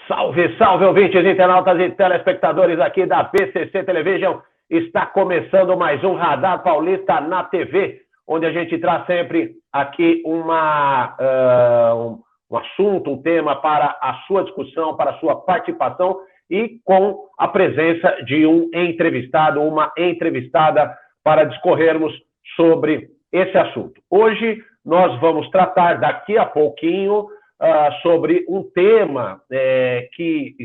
Salve, salve, ouvintes, internautas e telespectadores aqui da BCC Television. Está começando mais um Radar Paulista na TV, onde a gente traz sempre aqui um assunto, um tema para a sua discussão, para a sua participação e com a presença de um entrevistado, uma entrevistada para discorrermos sobre esse assunto. Hoje nós vamos tratar daqui a pouquinho sobre um tema que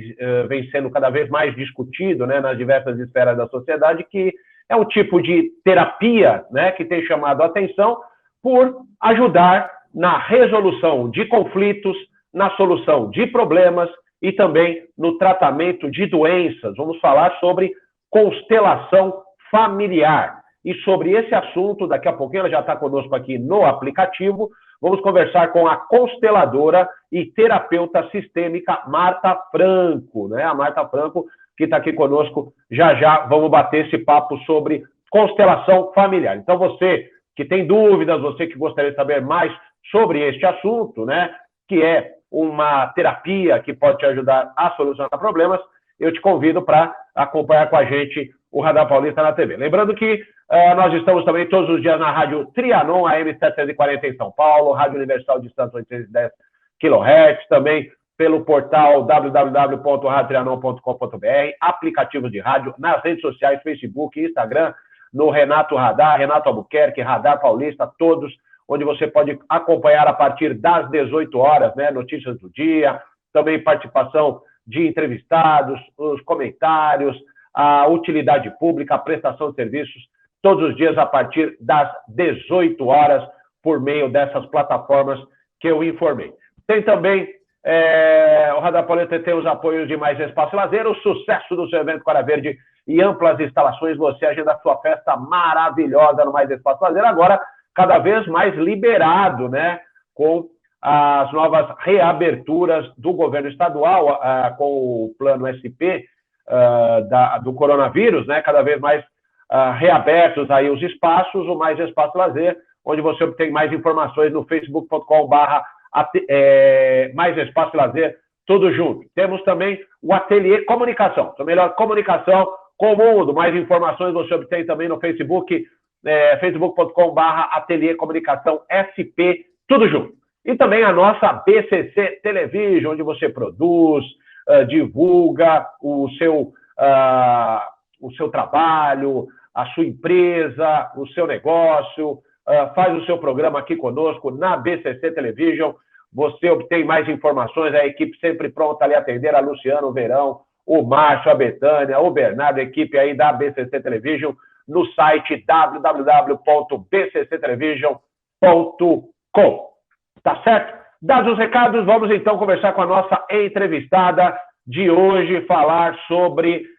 vem sendo cada vez mais discutido, né, nas diversas esferas da sociedade, que é um tipo de terapia, né, que tem chamado a atenção por ajudar na resolução de conflitos, na solução de problemas e também no tratamento de doenças. Vamos falar sobre constelação familiar. E sobre esse assunto, daqui a pouquinho, ela já está conosco aqui no aplicativo. Vamos conversar com a consteladora e terapeuta sistêmica Marta Franco, né? A Marta Franco, que está aqui conosco. Já já vamos bater esse papo sobre constelação familiar. Então, você que tem dúvidas, você que gostaria de saber mais sobre este assunto, né? Que é uma terapia que pode te ajudar a solucionar problemas, eu te convido para acompanhar com a gente o Radar Paulista na TV. Lembrando que nós estamos também todos os dias na Rádio Trianon, AM 740 em São Paulo, Rádio Universal de Santos 810 kHz, também pelo portal www.radiotrianon.com.br, aplicativos de rádio, nas redes sociais, Facebook, Instagram, no Renato Radar, Renato Albuquerque, Radar Paulista, todos, onde você pode acompanhar a partir das 18 horas, né, notícias do dia, também participação de entrevistados, os comentários, a utilidade pública, a prestação de serviços, todos os dias a partir das 18 horas, por meio dessas plataformas que eu informei. Tem também, o Radar Paulista tem os apoios de Mais Espaço Lazer, o sucesso do seu evento Cora Verde e amplas instalações, você agenda a sua festa maravilhosa no Mais Espaço Lazer, agora cada vez mais liberado, né, com as novas reaberturas do governo estadual, com o plano SP do coronavírus, né, cada vez mais reabertos aí os espaços, o Mais Espaço Lazer, onde você obtém mais informações no facebook.com/, Mais Espaço Lazer, tudo junto. Temos também o Ateliê Comunicação, a melhor comunicação com o mundo. Mais informações você obtém também no Facebook, facebook.com/, Ateliê Comunicação SP, tudo junto. E também a nossa BCC Television, onde você produz, divulga o seu trabalho, a sua empresa, o seu negócio, faz o seu programa aqui conosco na BCC Television. Você obtém mais informações, a equipe sempre pronta ali a atender, a Luciano, o Verão, o Márcio, a Betânia, o Bernardo, a equipe aí da BCC Television, no site www.bcctelevision.com. Tá certo? Dados os recados, vamos então conversar com a nossa entrevistada de hoje, falar sobre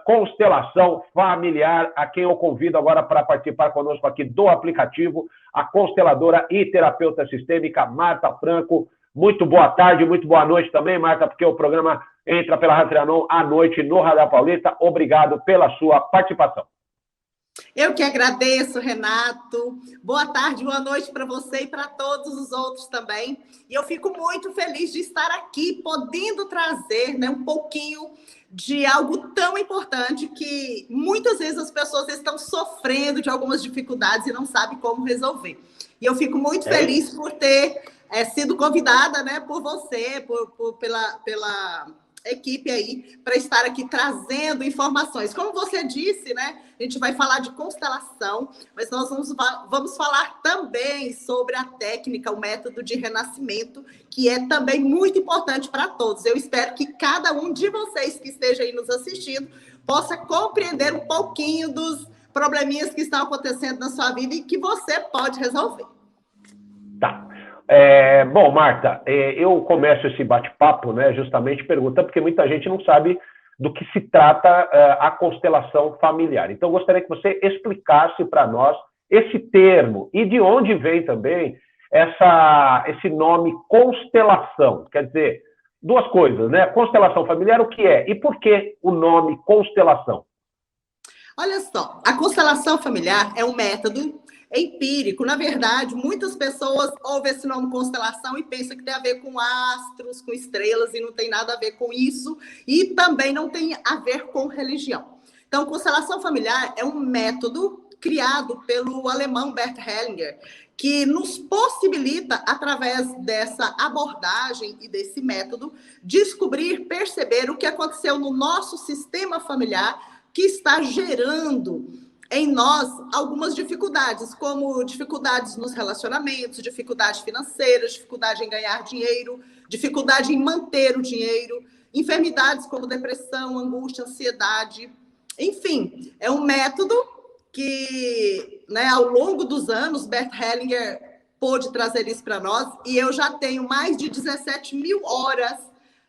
constelação familiar, a quem eu convido agora para participar conosco aqui do aplicativo, a consteladora e terapeuta sistêmica Marta Franco. Muito boa tarde, muito boa noite também, Marta, porque o programa entra pela Rádio Trianon à noite no Radar Paulista. Obrigado pela sua participação. Eu que agradeço, Renato. Boa tarde, boa noite para você e para todos os outros também. E eu fico muito feliz de estar aqui, podendo trazer, né, um pouquinho de algo tão importante que muitas vezes as pessoas estão sofrendo de algumas dificuldades e não sabem como resolver. E eu fico muito feliz por ter sido convidada, né, por você, pela equipe aí, para estar aqui trazendo informações. Como você disse, né, a gente vai falar de constelação, mas nós vamos falar também sobre a técnica, o método de renascimento, que é também muito importante para todos. Eu espero que cada um de vocês que esteja aí nos assistindo possa compreender um pouquinho dos probleminhas que estão acontecendo na sua vida e que você pode resolver. Tá. Bom, Marta, eu começo esse bate-papo, né, justamente perguntando, porque muita gente não sabe do que se trata a constelação familiar. Então, eu gostaria que você explicasse para nós esse termo e de onde vem também esse nome constelação. Quer dizer, duas coisas, né? Constelação familiar, o que é? E por que o nome constelação? Olha só, a constelação familiar é um método empírico. Na verdade, muitas pessoas ouvem esse nome constelação e pensam que tem a ver com astros, com estrelas, e não tem nada a ver com isso, e também não tem a ver com religião. Então, constelação familiar é um método criado pelo alemão Bert Hellinger, que nos possibilita, através dessa abordagem e desse método, descobrir, perceber o que aconteceu no nosso sistema familiar que está gerando em nós algumas dificuldades, como dificuldades nos relacionamentos, dificuldade financeira, dificuldade em ganhar dinheiro, dificuldade em manter o dinheiro, enfermidades como depressão, angústia, ansiedade. Enfim, é um método que, né, ao longo dos anos, Bert Hellinger pôde trazer isso para nós, e eu já tenho mais de 17 mil horas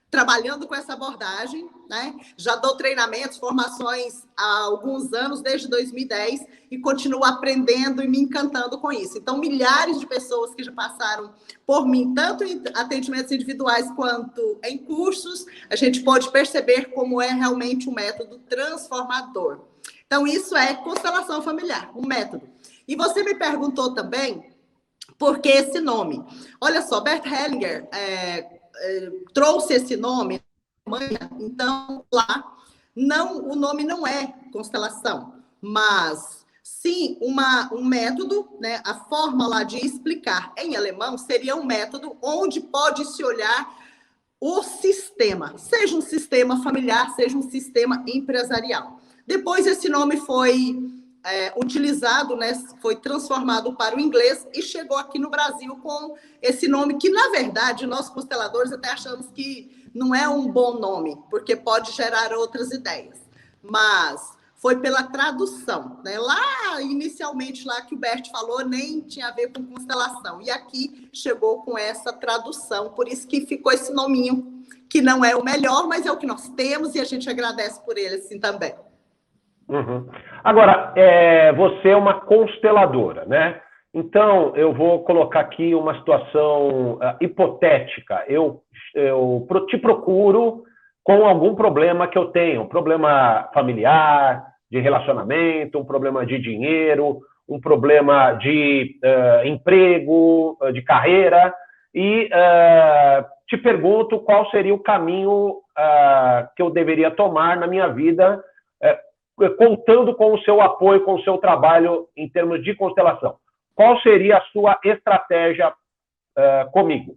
trabalhando com essa abordagem, né? Já dou treinamentos, formações há alguns anos, desde 2010, e continuo aprendendo e me encantando com isso. Então, milhares de pessoas que já passaram por mim, tanto em atendimentos individuais quanto em cursos, a gente pode perceber como é realmente um método transformador. Então, isso é constelação familiar, um método. E você me perguntou também por que esse nome. Olha só, Bert Hellinger trouxe esse nome, então lá o nome não é constelação, mas sim um método, né? A forma lá de explicar em alemão seria um método onde pode se olhar o sistema, seja um sistema familiar, seja um sistema empresarial. Depois esse nome foi utilizado, né, foi transformado para o inglês e chegou aqui no Brasil com esse nome que, na verdade, nós consteladores até achamos que não é um bom nome, porque pode gerar outras ideias. Mas foi pela tradução, né? Lá, inicialmente, lá que o Bert falou, nem tinha a ver com constelação. E aqui chegou com essa tradução, por isso que ficou esse nominho, que não é o melhor, mas é o que nós temos e a gente agradece por ele, assim, também. Uhum. Agora, você é uma consteladora, né? Então, eu vou colocar aqui uma situação hipotética. Eu te procuro com algum problema que eu tenho, um problema familiar, de relacionamento, um problema de dinheiro, um problema de emprego, de carreira, e te pergunto qual seria o caminho que eu deveria tomar na minha vida, contando com o seu apoio, com o seu trabalho em termos de constelação. Qual seria a sua estratégia comigo?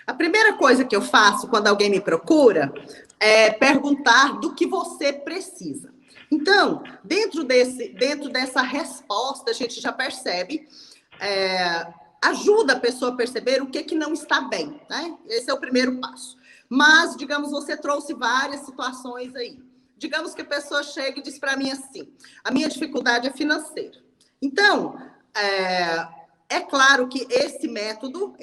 A primeira coisa que eu faço quando alguém me procura é perguntar do que você precisa. Então, dentro dessa resposta, a gente já percebe, ajuda a pessoa a perceber o que não está bem, né? Esse é o primeiro passo. Mas, digamos, você trouxe várias situações aí. Digamos que a pessoa chega e diz para mim assim, a minha dificuldade é financeira. Então, é claro que esse método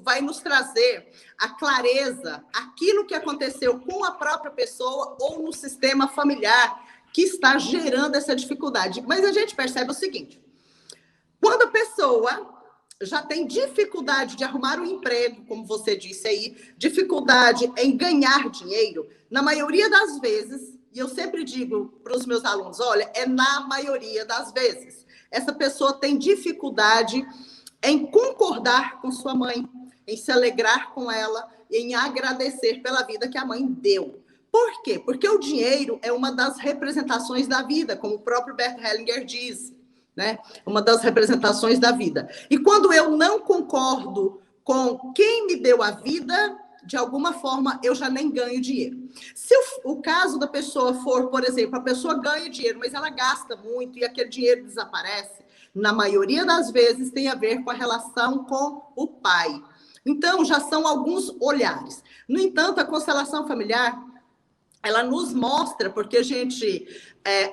vai nos trazer a clareza, aquilo que aconteceu com a própria pessoa ou no sistema familiar que está gerando essa dificuldade. Mas a gente percebe o seguinte, quando a pessoa já tem dificuldade de arrumar um emprego, como você disse aí, dificuldade em ganhar dinheiro, na maioria das vezes, e eu sempre digo para os meus alunos, olha, é na maioria das vezes, essa pessoa tem dificuldade em concordar com sua mãe, em se alegrar com ela, em agradecer pela vida que a mãe deu. Por quê? Porque o dinheiro é uma das representações da vida, como o próprio Bert Hellinger diz, né? Uma das representações da vida. E quando eu não concordo com quem me deu a vida, de alguma forma eu já nem ganho dinheiro. Se o caso da pessoa for, por exemplo, a pessoa ganha dinheiro, mas ela gasta muito e aquele dinheiro desaparece, na maioria das vezes tem a ver com a relação com o pai. Então, já são alguns olhares. No entanto, a constelação familiar, ela nos mostra, porque a gente,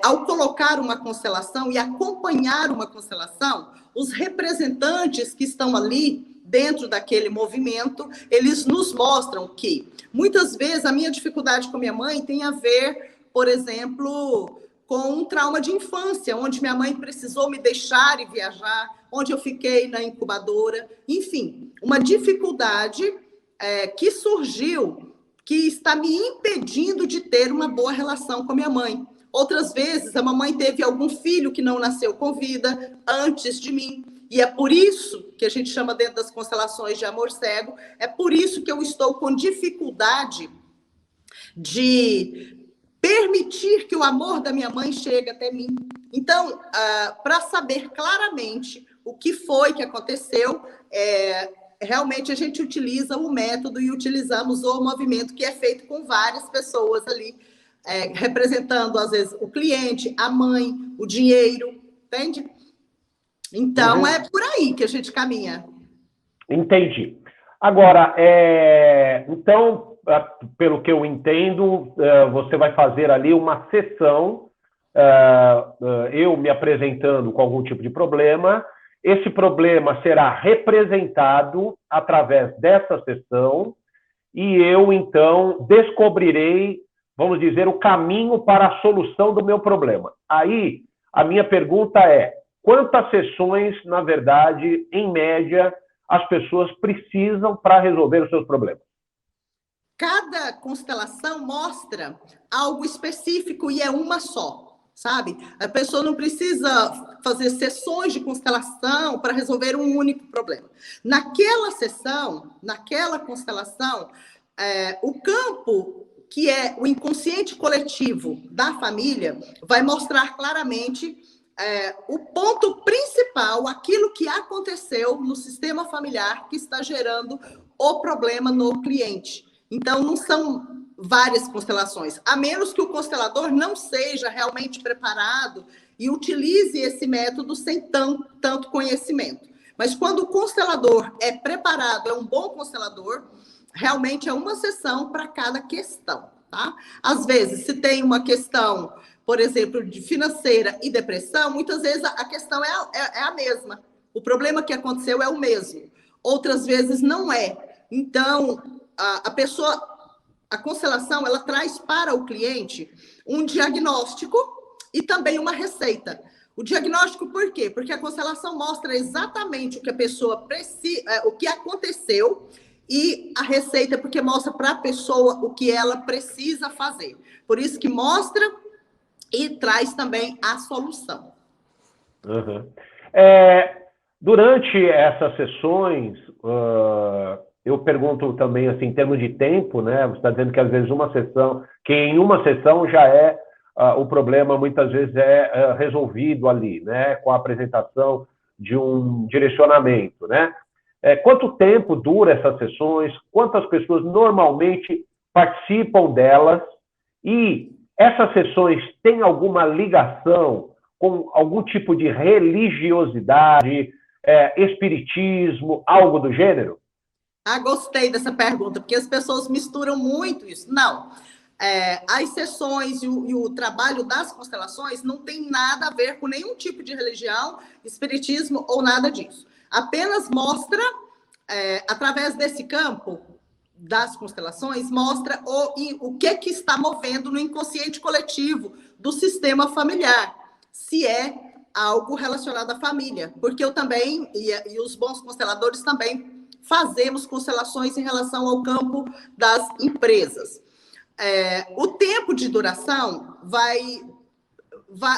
ao colocar uma constelação e acompanhar uma constelação, os representantes que estão ali dentro daquele movimento, eles nos mostram que, muitas vezes, a minha dificuldade com minha mãe tem a ver, por exemplo, com um trauma de infância, onde minha mãe precisou me deixar e viajar, onde eu fiquei na incubadora, enfim, uma dificuldade que surgiu, que está me impedindo de ter uma boa relação com minha mãe. Outras vezes, a mamãe teve algum filho que não nasceu com vida antes de mim. E é por isso que a gente chama dentro das constelações de amor cego, é por isso que eu estou com dificuldade de permitir que o amor da minha mãe chegue até mim. Então, para saber claramente o que foi que aconteceu, realmente a gente utiliza o método e utilizamos o movimento que é feito com várias pessoas ali, representando, às vezes, o cliente, a mãe, o dinheiro, entende? Então, é por aí que a gente caminha. Entendi. Agora, então, pelo que eu entendo, você vai fazer ali uma sessão, eu me apresentando com algum tipo de problema, esse problema será representado através dessa sessão e eu, então, descobrirei, vamos dizer, o caminho para a solução do meu problema. Aí, a minha pergunta é, quantas sessões, na verdade, em média, as pessoas precisam para resolver os seus problemas? Cada constelação mostra algo específico e é uma só. Sabe? A pessoa não precisa fazer sessões de constelação para resolver um único problema. Naquela sessão, naquela constelação, o campo que é o inconsciente coletivo da família vai mostrar claramente o ponto principal, aquilo que aconteceu no sistema familiar que está gerando o problema no cliente. Então, não são várias constelações, a menos que o constelador não seja realmente preparado e utilize esse método sem tanto conhecimento. Mas quando o constelador é preparado, é um bom constelador, realmente é uma sessão para cada questão, tá? Às vezes, se tem uma questão, por exemplo, de financeira e depressão, muitas vezes a questão é a mesma. O problema que aconteceu é o mesmo. Outras vezes não é. Então, a constelação, ela traz para o cliente um diagnóstico e também uma receita. O diagnóstico por quê? Porque a constelação mostra exatamente o que a pessoa precisa, o que aconteceu, e a receita porque mostra para a pessoa o que ela precisa fazer. Por isso que mostra e traz também a solução. Durante essas sessões, eu pergunto também, assim, em termos de tempo, né? Você está dizendo que às vezes em uma sessão já o problema muitas vezes é resolvido ali, né? Com a apresentação de um direcionamento, né? Quanto tempo dura essas sessões? Quantas pessoas normalmente participam delas? E essas sessões têm alguma ligação com algum tipo de religiosidade, espiritismo, algo do gênero? Gostei dessa pergunta, porque as pessoas misturam muito isso. Não. As sessões e o trabalho das constelações não tem nada a ver com nenhum tipo de religião, espiritismo ou nada disso. Apenas mostra, através desse campo das constelações, mostra o que está movendo no inconsciente coletivo do sistema familiar, se é algo relacionado à família. Porque eu também, e os bons consteladores também, fazemos constelações em relação ao campo das empresas. O tempo de duração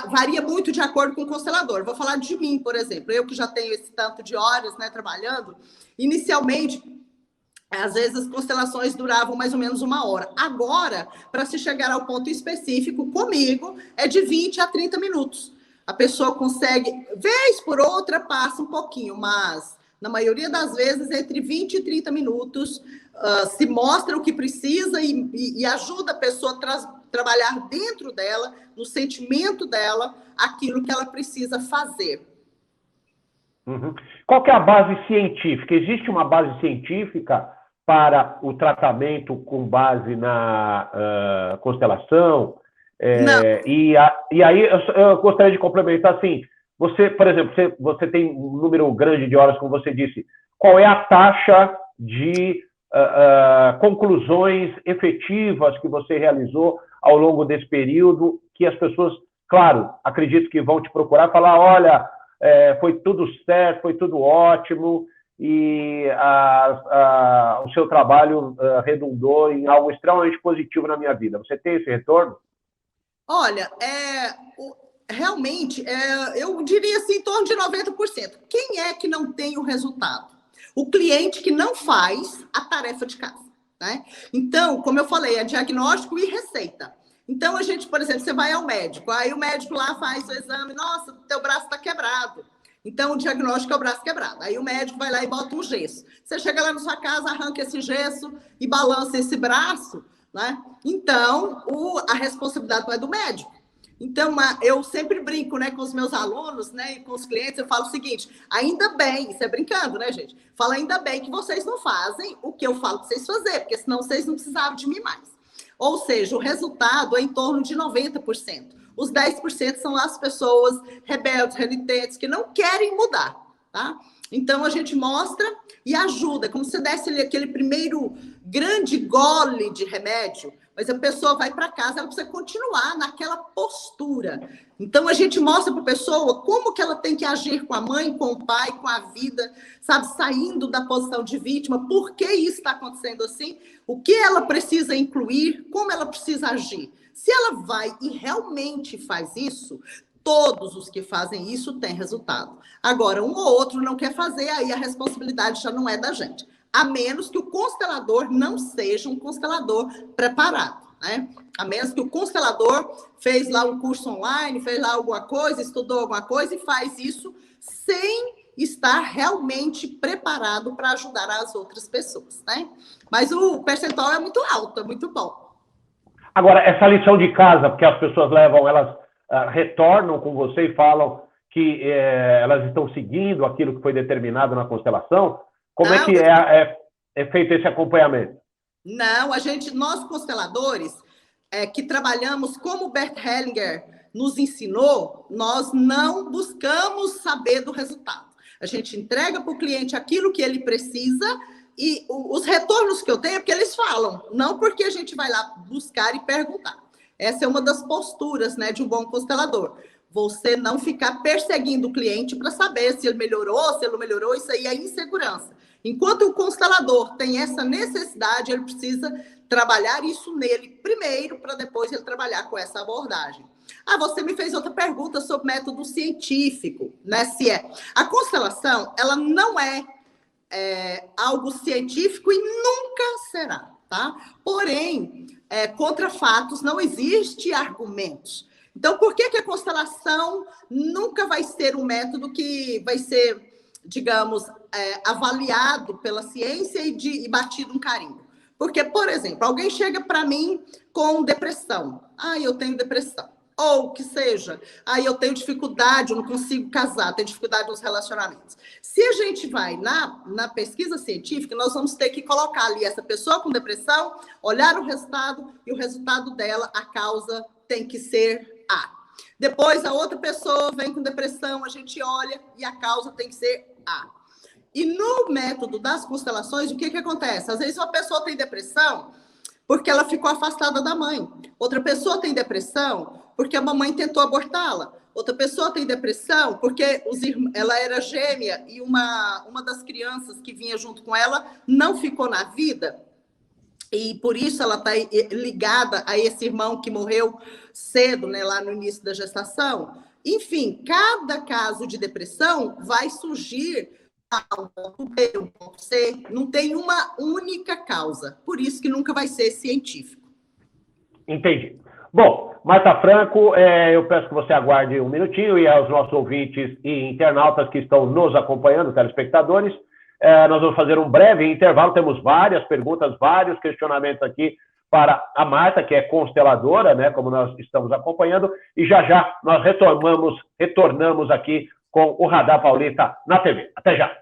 varia muito de acordo com o constelador. Vou falar de mim, por exemplo. Eu que já tenho esse tanto de horas, né, trabalhando, inicialmente, às vezes as constelações duravam mais ou menos 1 hora. Agora, para se chegar ao ponto específico, comigo, é de 20 a 30 minutos. A pessoa consegue, vez por outra, passa um pouquinho, mas na maioria das vezes, entre 20 e 30 minutos, se mostra o que precisa e ajuda a pessoa a trabalhar dentro dela, no sentimento dela, aquilo que ela precisa fazer. Qual que é a base científica? Existe uma base científica para o tratamento com base na constelação? E aí eu gostaria de complementar assim, você, por exemplo, você tem um número grande de horas, como você disse, qual é a taxa de conclusões efetivas que você realizou ao longo desse período, que as pessoas, claro, acredito que vão te procurar e falar, olha, foi tudo certo, foi tudo ótimo, e o seu trabalho redundou em algo extremamente positivo na minha vida. Você tem esse retorno? Olha, realmente, eu diria assim, em torno de 90%. Quem é que não tem o resultado? O cliente que não faz a tarefa de casa, né? Então, como eu falei, é diagnóstico e receita. Então, a gente, por exemplo, você vai ao médico, aí o médico lá faz o exame, nossa, teu braço está quebrado. Então, o diagnóstico é o braço quebrado. Aí o médico vai lá e bota um gesso. Você chega lá na sua casa, arranca esse gesso e balança esse braço, né? Então, a responsabilidade não é do médico. Então, eu sempre brinco, né, com os meus alunos, né, e com os clientes, eu falo o seguinte, ainda bem, isso é brincando, né, gente? Fala, ainda bem que vocês não fazem o que eu falo para vocês fazerem, porque senão vocês não precisavam de mim mais. Ou seja, o resultado é em torno de 90%. Os 10% são as pessoas rebeldes, renitentes, que não querem mudar, tá? Então, a gente mostra e ajuda, como se você desse aquele primeiro grande gole de remédio, mas a pessoa vai para casa, ela precisa continuar naquela postura. Então, a gente mostra para a pessoa como que ela tem que agir com a mãe, com o pai, com a vida, sabe? Saindo da posição de vítima, por que isso está acontecendo assim, o que ela precisa incluir, como ela precisa agir. Se ela vai e realmente faz isso, todos os que fazem isso têm resultado. Agora, um ou outro não quer fazer, aí a responsabilidade já não é da gente. A menos que o constelador não seja um constelador preparado, né? A menos que o constelador fez lá um curso online, fez lá alguma coisa, estudou alguma coisa e faz isso sem estar realmente preparado para ajudar as outras pessoas, né? Mas o percentual é muito alto, é muito bom. Agora, essa lição de casa, porque as pessoas levam, elas retornam com você e falam que elas estão seguindo aquilo que foi determinado na constelação, como é que é feito esse acompanhamento? Não, nós consteladores, que trabalhamos como o Bert Hellinger nos ensinou, nós não buscamos saber do resultado. A gente entrega para o cliente aquilo que ele precisa e os retornos que eu tenho é porque eles falam, não porque a gente vai lá buscar e perguntar. Essa é uma das posturas, né, de um bom constelador. Você não ficar perseguindo o cliente para saber se ele melhorou, se ele não melhorou, isso aí é insegurança. Enquanto o constelador tem essa necessidade, ele precisa trabalhar isso nele primeiro, para depois ele trabalhar com essa abordagem. Você me fez outra pergunta sobre método científico, né? A constelação, ela não é algo científico e nunca será, tá? Porém, contra fatos não existe argumentos. Então, por que a constelação nunca vai ser um método que vai ser, digamos, avaliado pela ciência e batido um carimbo? Porque, por exemplo, alguém chega para mim com depressão. Eu tenho depressão. Ou que seja, eu tenho dificuldade, eu não consigo casar, tenho dificuldade nos relacionamentos. Se a gente vai na pesquisa científica, nós vamos ter que colocar ali essa pessoa com depressão, olhar o resultado, e o resultado dela, a causa tem que ser A. Depois, a outra pessoa vem com depressão, a gente olha e a causa tem que ser A. E no método das constelações, o que acontece? Às vezes uma pessoa tem depressão porque ela ficou afastada da mãe. Outra pessoa tem depressão porque a mamãe tentou abortá-la. Outra pessoa tem depressão porque ela era gêmea e uma das crianças que vinha junto com ela não ficou na vida. E por isso ela está ligada a esse irmão que morreu cedo, né, lá no início da gestação. Enfim, cada caso de depressão vai surgir um ponto B, um ponto C. Não tem uma única causa. Por isso que nunca vai ser científico. Entendi. Bom, Marta Franco, eu peço que você aguarde um minutinho e aos nossos ouvintes e internautas que estão nos acompanhando, telespectadores, nós vamos fazer um breve intervalo. Temos várias perguntas, vários questionamentos aqui para a Marta, que é consteladora, né, como nós estamos acompanhando, e já nós retornamos aqui com o Radar Paulista na TV. Até já!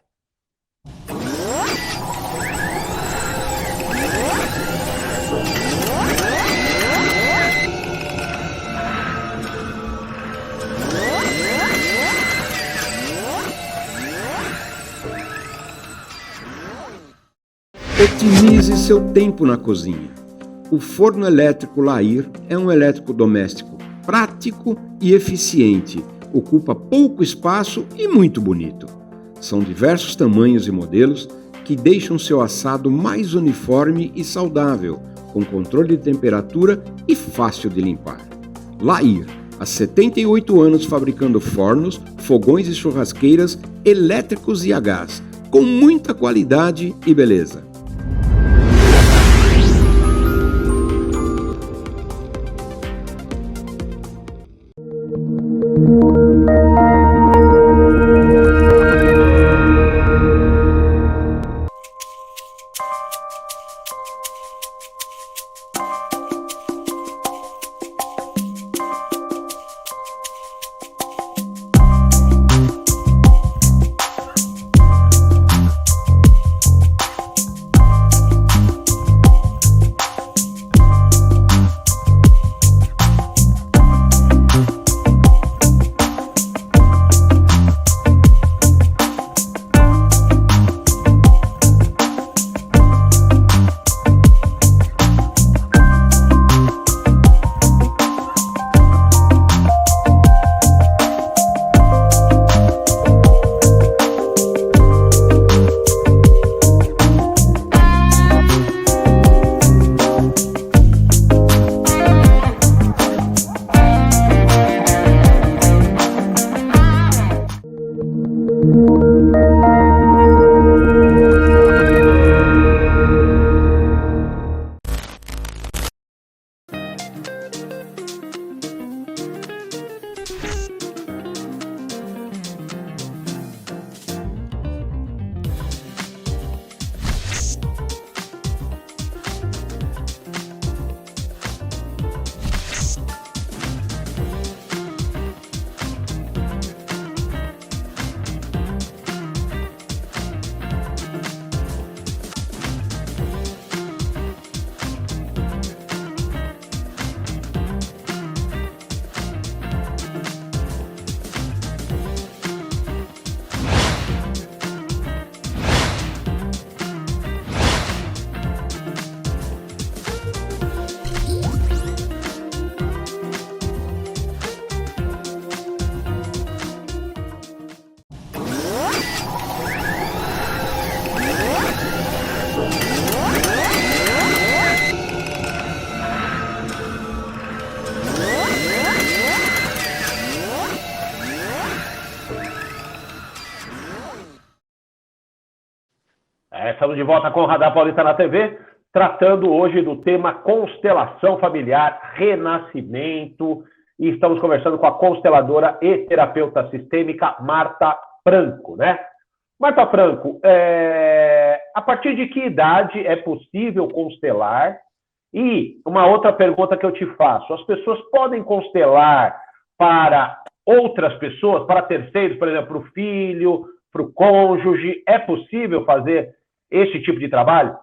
Otimize seu tempo na cozinha. O forno elétrico Lair é um eletrodoméstico prático e eficiente, ocupa pouco espaço e muito bonito. São diversos tamanhos e modelos que deixam seu assado mais uniforme e saudável, com controle de temperatura e fácil de limpar. Lair, há 78 anos fabricando fornos, fogões e churrasqueiras elétricos e a gás, com muita qualidade e beleza. Estamos de volta com o Radar Paulista na TV, tratando hoje do tema constelação familiar, renascimento, e estamos conversando com a consteladora e terapeuta sistêmica Marta Franco, né? Marta Franco, a partir de que idade é possível constelar? E uma outra pergunta que eu te faço, as pessoas podem constelar para outras pessoas, para terceiros, por exemplo, para o filho, para o cônjuge, é possível fazer esse tipo de trabalho?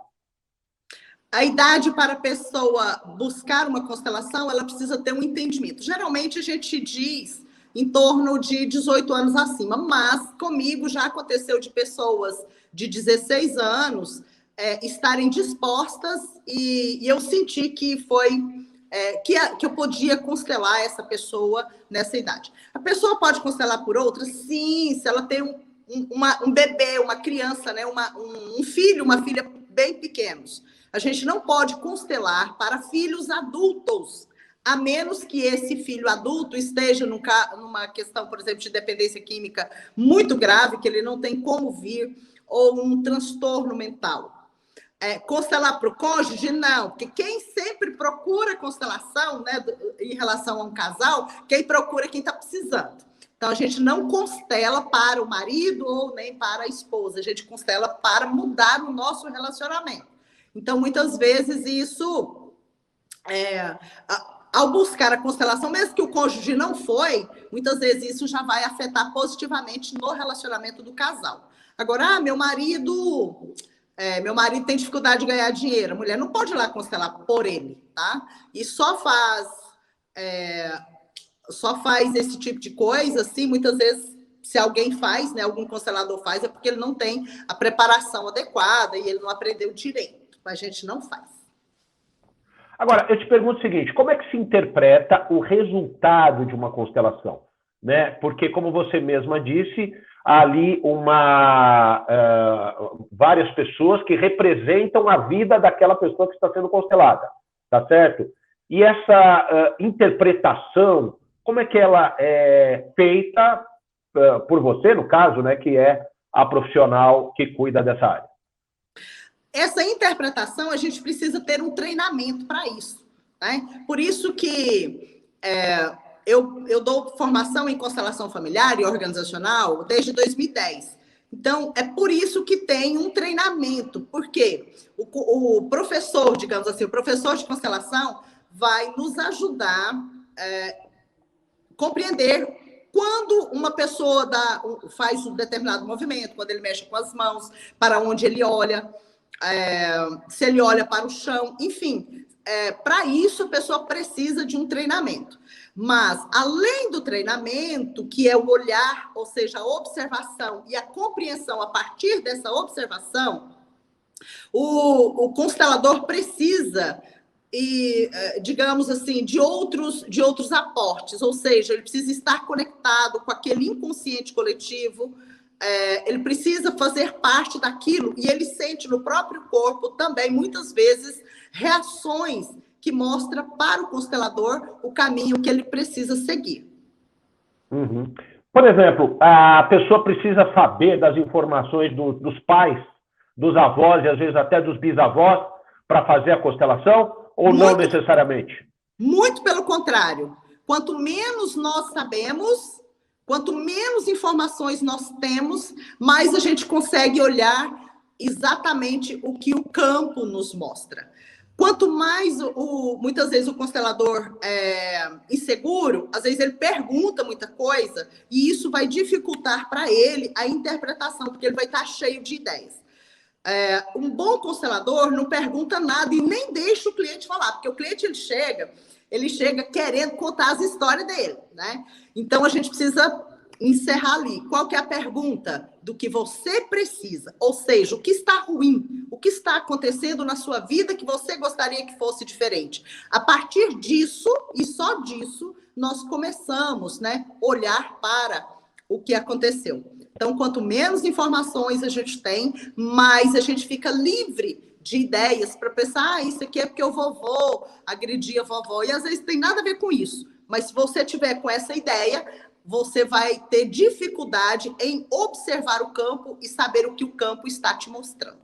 A idade para a pessoa buscar uma constelação, ela precisa ter um entendimento. Geralmente a gente diz em torno de 18 anos acima, mas comigo já aconteceu de pessoas de 16 anos estarem dispostas e eu senti que foi que eu podia constelar essa pessoa nessa idade. A pessoa pode constelar por outra? Sim, se ela tem um bebê, uma criança, né? um filho, uma filha bem pequenos. A gente não pode constelar para filhos adultos, a menos que esse filho adulto esteja numa questão, por exemplo, de dependência química muito grave, que ele não tem como vir, ou um transtorno mental. Constelar para o cônjuge, não, porque quem sempre procura constelação, né, em relação a um casal, quem procura quem está precisando. Então, a gente não constela para o marido ou nem para a esposa, a gente constela para mudar o nosso relacionamento. Então, muitas vezes, isso, ao buscar a constelação, mesmo que o cônjuge não foi, muitas vezes isso já vai afetar positivamente no relacionamento do casal. Agora, meu marido tem dificuldade de ganhar dinheiro, a mulher não pode ir lá constelar por ele, tá? E só faz esse tipo de coisa, assim, muitas vezes, se alguém faz, né, algum constelador faz, é porque ele não tem a preparação adequada e ele não aprendeu direito. A gente não faz. Agora, eu te pergunto o seguinte, como é que se interpreta o resultado de uma constelação? Né? Porque, como você mesma disse, há ali várias pessoas que representam a vida daquela pessoa que está sendo constelada, tá certo? E essa interpretação, como é que ela é feita por você, no caso, né, que é a profissional que cuida dessa área? Essa interpretação, a gente precisa ter um treinamento para isso, né? Por isso que eu dou formação em constelação familiar e organizacional desde 2010. Então, é por isso que tem um treinamento, porque o professor, digamos assim, o professor de constelação vai nos ajudar a compreender quando uma pessoa faz um determinado movimento, quando ele mexe com as mãos, para onde ele olha, se ele olha para o chão, enfim. Para isso, a pessoa precisa de um treinamento. Mas, além do treinamento, que é o olhar, ou seja, a observação e a compreensão a partir dessa observação, o constelador precisa, digamos assim, de outros aportes, ou seja, ele precisa estar conectado com aquele inconsciente coletivo, ele precisa fazer parte daquilo, e ele sente no próprio corpo também, muitas vezes, reações que mostram para o constelador o caminho que ele precisa seguir. Uhum. Por exemplo, a pessoa precisa saber das informações dos pais, dos avós e às vezes até dos bisavós para fazer a constelação, ou não necessariamente? Muito pelo contrário. Quanto menos nós sabemos, quanto menos informações nós temos, mais a gente consegue olhar exatamente o que o campo nos mostra. Quanto mais, muitas vezes, o constelador é inseguro, às vezes ele pergunta muita coisa, e isso vai dificultar para ele a interpretação, porque ele vai estar cheio de ideias. Um bom constelador não pergunta nada e nem deixa o cliente falar, porque o cliente ele chega querendo contar as histórias dele, né? Então, a gente precisa encerrar ali. Qual que é a pergunta? Do que você precisa. Ou seja, o que está ruim, o que está acontecendo na sua vida que você gostaria que fosse diferente. A partir disso, e só disso, nós começamos, né, olhar para o que aconteceu. Então, quanto menos informações a gente tem, mais a gente fica livre de ideias para pensar, isso aqui é porque o vovô agredia a vovó. E às vezes tem nada a ver com isso. Mas se você tiver com essa ideia, você vai ter dificuldade em observar o campo e saber o que o campo está te mostrando.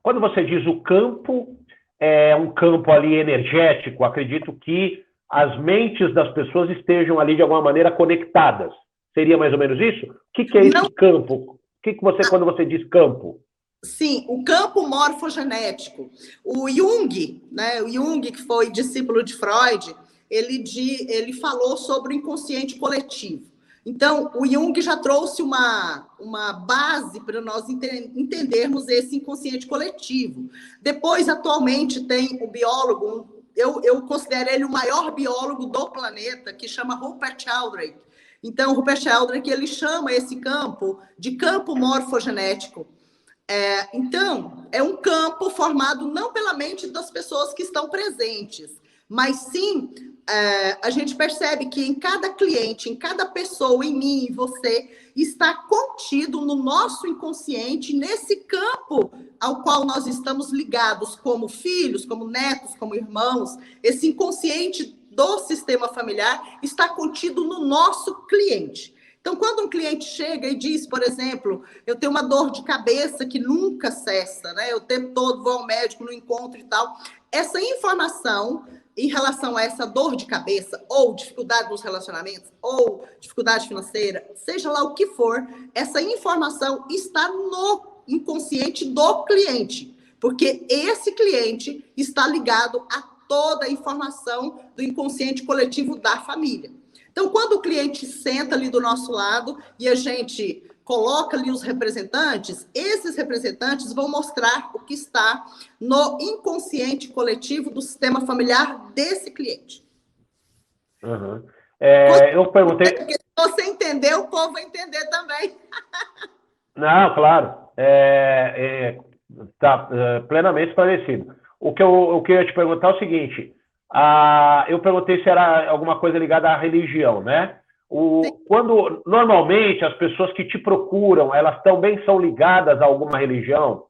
Quando você diz o campo, é um campo ali energético, acredito que as mentes das pessoas estejam ali de alguma maneira conectadas. Seria mais ou menos isso? O que é esse campo? O que você, quando você diz campo? Sim, o campo morfogenético. O Jung, né, o Jung, que foi discípulo de Freud, ele falou sobre o inconsciente coletivo. Então, o Jung já trouxe uma base para nós entendermos esse inconsciente coletivo. Depois, atualmente, tem o biólogo, eu considero ele o maior biólogo do planeta, que chama Rupert Sheldrake. Então, Rupert Sheldrake, ele chama esse campo de campo morfogenético. Então, é um campo formado não pela mente das pessoas que estão presentes, mas sim, a gente percebe que em cada cliente, em cada pessoa, em mim, em você, está contido no nosso inconsciente, nesse campo ao qual nós estamos ligados como filhos, como netos, como irmãos. Esse inconsciente do sistema familiar está contido no nosso cliente. Então, quando um cliente chega e diz, por exemplo, eu tenho uma dor de cabeça que nunca cessa, né? Eu o tempo todo vou ao médico, no encontro e tal. Essa informação em relação a essa dor de cabeça, ou dificuldade nos relacionamentos, ou dificuldade financeira, seja lá o que for, essa informação está no inconsciente do cliente, porque esse cliente está ligado a toda a informação do inconsciente coletivo da família. Então, quando o cliente senta ali do nosso lado e a gente coloca ali os representantes, esses representantes vão mostrar o que está no inconsciente coletivo do sistema familiar desse cliente. Uhum. Eu perguntei... Porque se você entender, o povo vai entender também. Não, claro. Está plenamente esclarecido. O que eu ia te perguntar é o seguinte... eu perguntei se era alguma coisa ligada à religião, né? Quando normalmente as pessoas que te procuram, elas também são ligadas a alguma religião.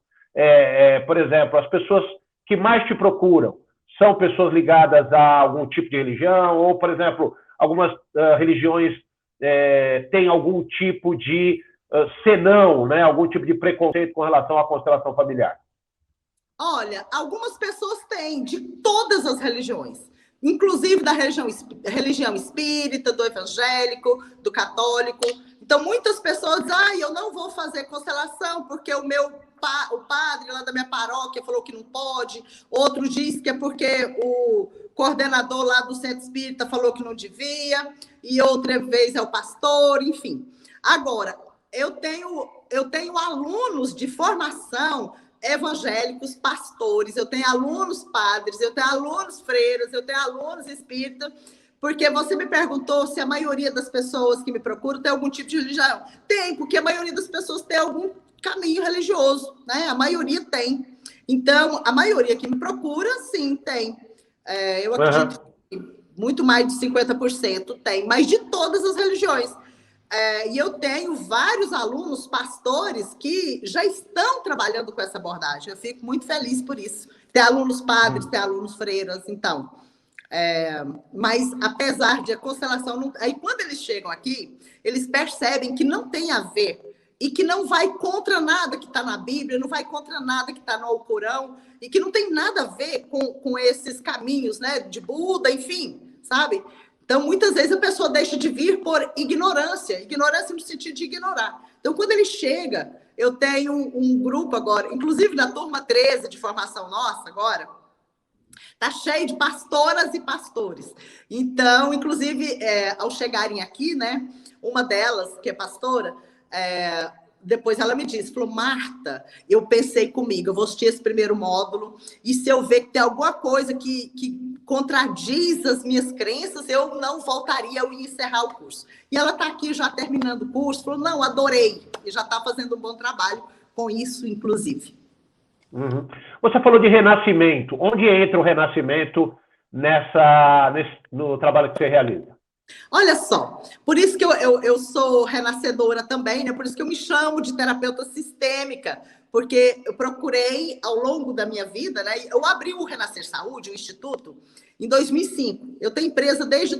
Por exemplo, as pessoas que mais te procuram são pessoas ligadas a algum tipo de religião, ou, por exemplo, algumas religiões têm algum tipo de senão, né, algum tipo de preconceito com relação à constelação familiar? Olha, algumas pessoas têm, de todas as religiões, inclusive da religião espírita, do evangélico, do católico. Então, muitas pessoas dizem, eu não vou fazer constelação porque o padre lá da minha paróquia falou que não pode. Outro diz que é porque o coordenador lá do centro espírita falou que não devia. E outra vez é o pastor, enfim. Agora, eu tenho alunos de formação evangélicos, pastores, eu tenho alunos padres, eu tenho alunos freiras, eu tenho alunos espíritas, porque você me perguntou se a maioria das pessoas que me procuram tem algum tipo de religião. Tem, porque a maioria das pessoas tem algum caminho religioso, né? A maioria tem. Então, a maioria que me procura, sim, tem. Eu acredito que muito mais de 50% tem, mas de todas as religiões. E eu tenho vários alunos pastores que já estão trabalhando com essa abordagem. Eu fico muito feliz por isso. Tem alunos padres, tem alunos freiras, então. Mas, apesar de a constelação... Aí, quando eles chegam aqui, eles percebem que não tem a ver e que não vai contra nada que está na Bíblia, não vai contra nada que está no Alcorão, e que não tem nada a ver com esses caminhos, né, de Buda, enfim, sabe? Então, muitas vezes a pessoa deixa de vir por ignorância no sentido de ignorar. Então, quando ele chega, eu tenho um grupo agora, inclusive na turma 13 de formação nossa agora, tá cheio de pastoras e pastores. Então, inclusive, ao chegarem aqui, né, uma delas, que é pastora, depois ela me disse, falou, Marta, eu pensei comigo, eu vou assistir esse primeiro módulo, e se eu ver que tem alguma coisa que contradiz as minhas crenças, eu não voltaria, eu ia encerrar o curso. E ela está aqui já terminando o curso, falou, não, adorei, e já está fazendo um bom trabalho com isso, inclusive. Uhum. Você falou de renascimento. Onde entra o renascimento no trabalho que você realiza? Olha só, por isso que eu sou renascedora também, né? Por isso que eu me chamo de terapeuta sistêmica, porque eu procurei, ao longo da minha vida, né? Eu abri o Renascer Saúde, o Instituto, em 2005. Eu tenho empresa desde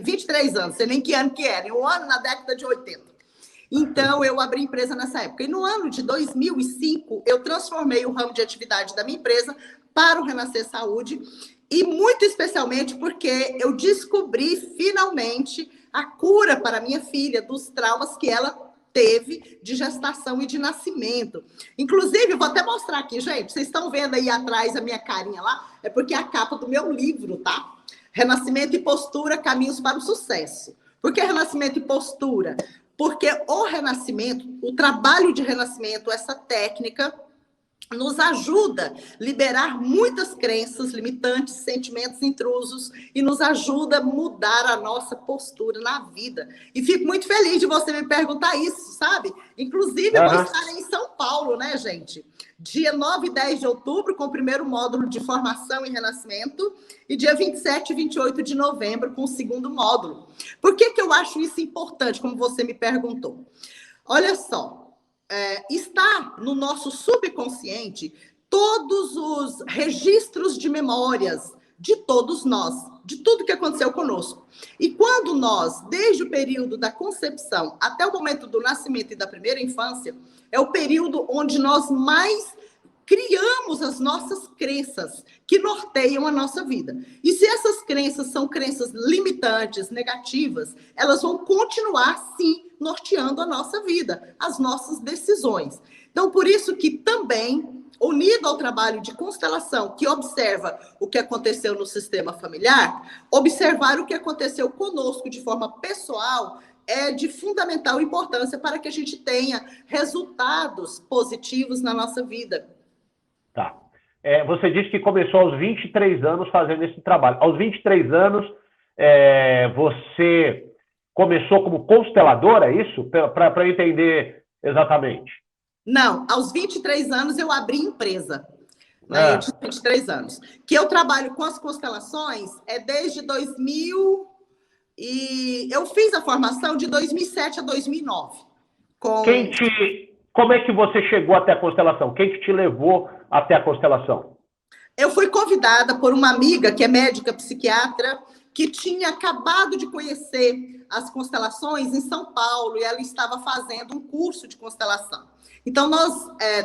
23 anos, sei nem que ano que era, um ano na década de 80. Então, eu abri empresa nessa época. E no ano de 2005, eu transformei o ramo de atividade da minha empresa para o Renascer Saúde, e muito especialmente porque eu descobri, finalmente, a cura para minha filha dos traumas que ela teve de gestação e de nascimento. Inclusive, vou até mostrar aqui, gente, vocês estão vendo aí atrás a minha carinha lá? É porque é a capa do meu livro, tá? Renascimento e Postura, Caminhos para o Sucesso. Por que renascimento e postura? Porque o renascimento, o trabalho de renascimento, essa técnica, nos ajuda a liberar muitas crenças limitantes, sentimentos intrusos, e nos ajuda a mudar a nossa postura na vida. E fico muito feliz de você me perguntar isso, sabe? Inclusive, eu vou estar em São Paulo, né, gente? Dia 9 e 10 de outubro, com o primeiro módulo de formação e renascimento, e dia 27 e 28 de novembro, com o segundo módulo. Por que eu acho isso importante, como você me perguntou? Olha só, está no nosso subconsciente todos os registros de memórias de todos nós, de tudo que aconteceu conosco. E quando nós, desde o período da concepção até o momento do nascimento e da primeira infância, é o período onde nós mais criamos as nossas crenças que norteiam a nossa vida. E se essas crenças são crenças limitantes, negativas, elas vão continuar, sim, norteando a nossa vida, as nossas decisões. Então, por isso que também, unido ao trabalho de constelação, que observa o que aconteceu no sistema familiar, observar o que aconteceu conosco de forma pessoal é de fundamental importância para que a gente tenha resultados positivos na nossa vida. Tá. Você disse que começou aos 23 anos fazendo esse trabalho. Aos 23 anos, você começou como consteladora, é isso? Para eu entender exatamente. Não, aos 23 anos eu abri empresa. Né? Eu tinha 23 anos. Que eu trabalho com as constelações desde 2000 e eu fiz a formação de 2007 a 2009. Como é que você chegou até a constelação? Quem que te levou até a constelação? Eu fui convidada por uma amiga que é médica psiquiatra, que tinha acabado de conhecer as constelações em São Paulo, e ela estava fazendo um curso de constelação. Então, nós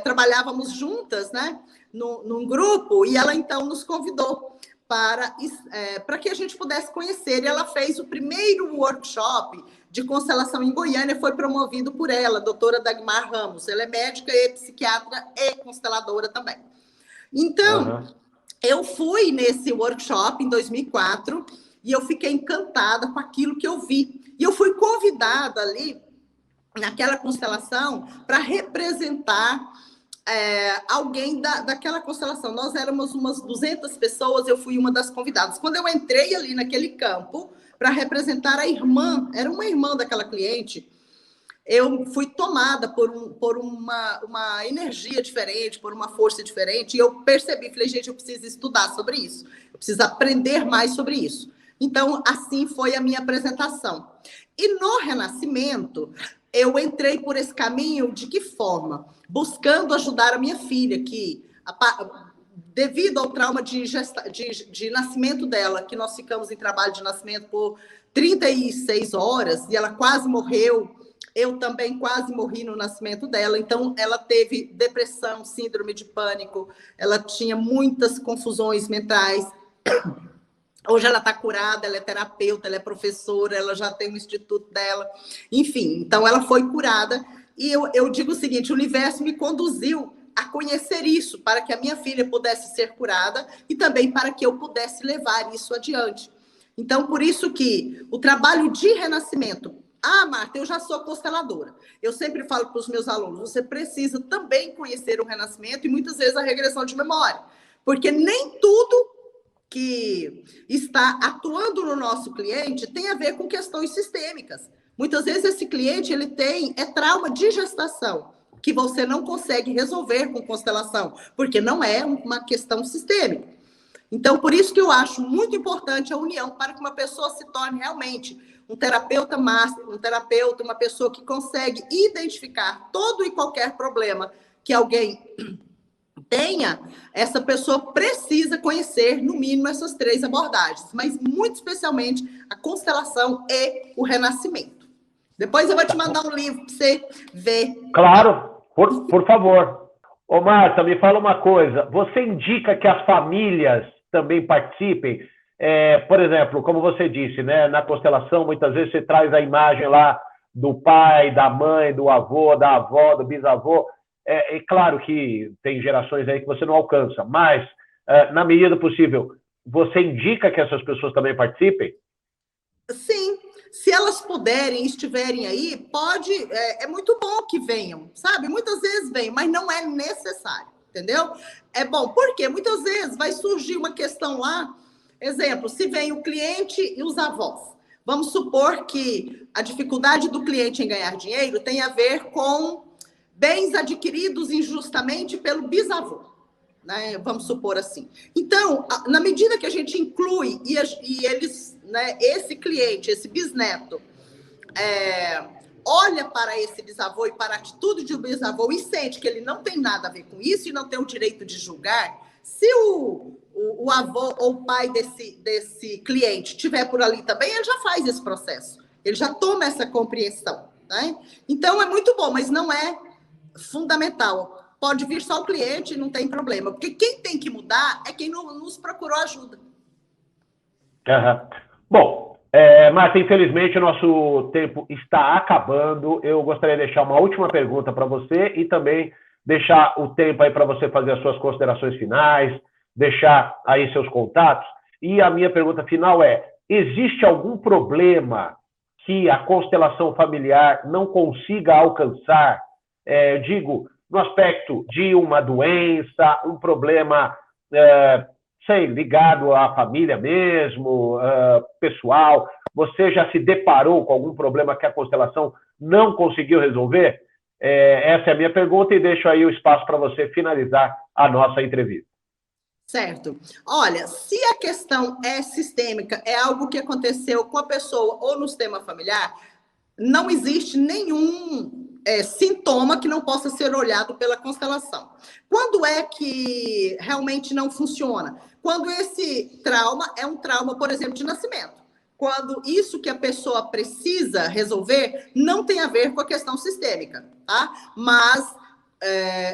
trabalhávamos juntas, né, num grupo, e ela, então, nos convidou para que a gente pudesse conhecer. E ela fez o primeiro workshop de constelação em Goiânia, foi promovido por ela, a doutora Dagmar Ramos. Ela é médica e psiquiatra e consteladora também. Então, eu fui nesse workshop em 2004 e eu fiquei encantada com aquilo que eu vi. E eu fui convidada ali, naquela constelação, para representar alguém daquela constelação. Nós éramos umas 200 pessoas, eu fui uma das convidadas. Quando eu entrei ali naquele campo para representar a irmã, era uma irmã daquela cliente, eu fui tomada por uma energia diferente, por uma força diferente, e eu percebi, falei, gente, eu preciso estudar sobre isso, eu preciso aprender mais sobre isso. Então, assim foi a minha apresentação. E no Renascimento, eu entrei por esse caminho de que forma? Buscando ajudar a minha filha, que devido ao trauma de nascimento dela, que nós ficamos em trabalho de nascimento por 36 horas, e ela quase morreu, eu também quase morri no nascimento dela. Então, ela teve depressão, síndrome de pânico, ela tinha muitas confusões mentais. Hoje ela está curada, ela é terapeuta, ela é professora, ela já tem um instituto dela. Enfim, então ela foi curada. E eu digo o seguinte, o universo me conduziu a conhecer isso, para que a minha filha pudesse ser curada e também para que eu pudesse levar isso adiante. Então, por isso que o trabalho de renascimento... Marta, eu já sou consteladora. Eu sempre falo para os meus alunos, você precisa também conhecer o renascimento e muitas vezes a regressão de memória. Porque nem tudo que está atuando no nosso cliente tem a ver com questões sistêmicas. Muitas vezes esse cliente ele tem trauma de gestação, que você não consegue resolver com constelação, porque não é uma questão sistêmica. Então, por isso que eu acho muito importante a união para que uma pessoa se torne realmente um terapeuta master, um terapeuta, uma pessoa que consegue identificar todo e qualquer problema que alguém tenha, essa pessoa precisa conhecer, no mínimo, essas 3 abordagens, mas muito especialmente a constelação e o renascimento. Depois eu vou te mandar um livro para você ver. Claro, por favor. Ô, Marta, me fala uma coisa. Você indica que as famílias também participem? Por exemplo, como você disse, né, na constelação, muitas vezes você traz a imagem lá do pai, da mãe, do avô, da avó, do bisavô. É claro que tem gerações aí que você não alcança, mas, na medida do possível, você indica que essas pessoas também participem? Sim, se elas puderem, estiverem aí, pode, é muito bom que venham, sabe? Muitas vezes vêm, mas não é necessário, entendeu? É bom, porque muitas vezes vai surgir uma questão lá, exemplo, se vem o cliente e os avós. Vamos supor que a dificuldade do cliente em ganhar dinheiro tem a ver com bens adquiridos injustamente pelo bisavô, né? Vamos supor assim. Então, na medida que a gente inclui e eles, né, esse cliente, esse bisneto, olha para esse bisavô e para a atitude de um bisavô e sente que ele não tem nada a ver com isso e não tem o direito de julgar, se o avô ou o pai desse cliente estiver por ali também, ele já faz esse processo, ele já toma essa compreensão, né? Então, é muito bom, mas não é fundamental. Pode vir só o cliente, não tem problema. Porque quem tem que mudar é quem nos procurou ajuda. Bom, Marta, infelizmente o nosso tempo está acabando. Eu gostaria de deixar uma última pergunta para você e também deixar o tempo aí para você fazer as suas considerações finais, deixar aí seus contatos. E a minha pergunta final é, existe algum problema que a constelação familiar não consiga alcançar? Digo, no aspecto de uma doença, um problema, ligado à família mesmo, pessoal. Você já se deparou com algum problema que a constelação não conseguiu resolver? Essa é a minha pergunta e deixo aí o espaço para você finalizar a nossa entrevista. Certo. Olha, se a questão é sistêmica, é algo que aconteceu com a pessoa ou no sistema familiar, não existe nenhum sintoma que não possa ser olhado pela constelação. Quando é que realmente não funciona? Quando esse trauma é um trauma, por exemplo, de nascimento. Quando isso que a pessoa precisa resolver não tem a ver com a questão sistêmica, tá? Mas,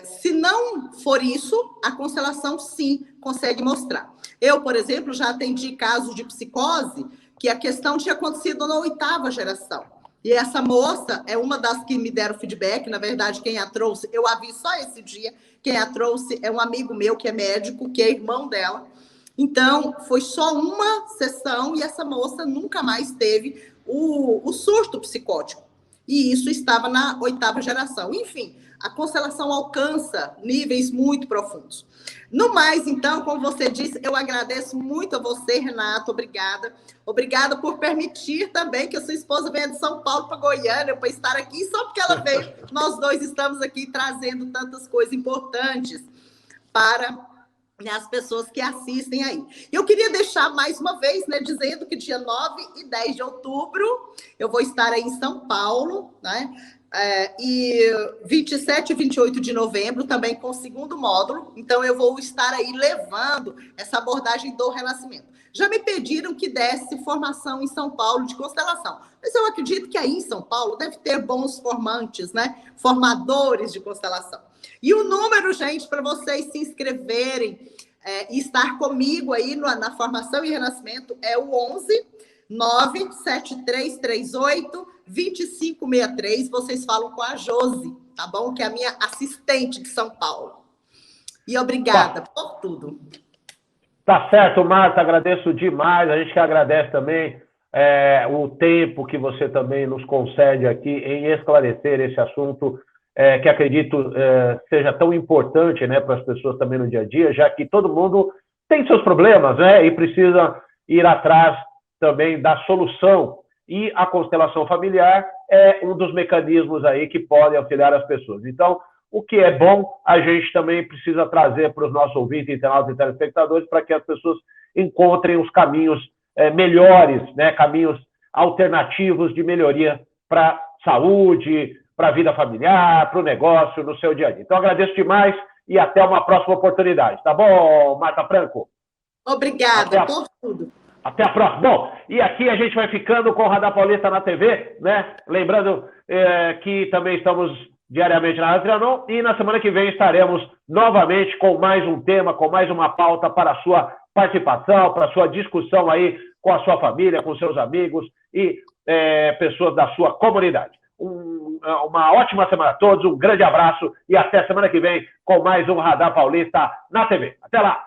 se não for isso, a constelação, sim, consegue mostrar. Eu, por exemplo, já atendi casos de psicose que a questão tinha acontecido na 8ª geração. E essa moça é uma das que me deram feedback. Na verdade, quem a trouxe, eu a vi só esse dia, quem a trouxe é um amigo meu que é médico, que é irmão dela. Então, foi só uma sessão e essa moça nunca mais teve o surto psicótico. E isso estava na 8ª geração. Enfim, a constelação alcança níveis muito profundos. No mais, então, como você disse, eu agradeço muito a você, Renato, obrigada. Obrigada por permitir também que a sua esposa venha de São Paulo para Goiânia para estar aqui. Só porque ela veio, nós dois estamos aqui trazendo tantas coisas importantes para as pessoas que assistem aí. Eu queria deixar mais uma vez, né, dizendo que dia 9 e 10 de outubro eu vou estar aí em São Paulo, né? E 27 e 28 de novembro também com o 2º módulo. Então eu vou estar aí levando essa abordagem do renascimento. Já me pediram que desse formação em São Paulo de constelação, mas eu acredito que aí em São Paulo deve ter bons formantes, né? Formadores de constelação. E o número, gente, para vocês se inscreverem e estar comigo aí na formação e renascimento é o 11 97338 2563. Vocês falam com a Josi, tá bom? Que é a minha assistente de São Paulo. E obrigada por tudo. Tá certo, Marta, agradeço demais. A gente que agradece também o tempo que você também nos concede aqui em esclarecer esse assunto que acredito seja tão importante, né, para as pessoas também no dia a dia, já que todo mundo tem seus problemas, né, e precisa ir atrás também da solução. E a constelação familiar é um dos mecanismos aí que podem auxiliar as pessoas. Então, o que é bom, a gente também precisa trazer para os nossos ouvintes, internautas e telespectadores, para que as pessoas encontrem os caminhos melhores, né, caminhos alternativos de melhoria para a saúde, para a vida familiar, para o negócio, no seu dia a dia. Então, agradeço demais e até uma próxima oportunidade. Tá bom, Marta Franco? Obrigada por tudo. Até a próxima. Bom, e aqui a gente vai ficando com o Radar Paulista na TV, né? Lembrando que também estamos diariamente na Rádio Trianon e na semana que vem estaremos novamente com mais um tema, com mais uma pauta para a sua participação, para a sua discussão aí com a sua família, com seus amigos e pessoas da sua comunidade. Uma ótima semana a todos, um grande abraço e até semana que vem com mais um Radar Paulista na TV. Até lá!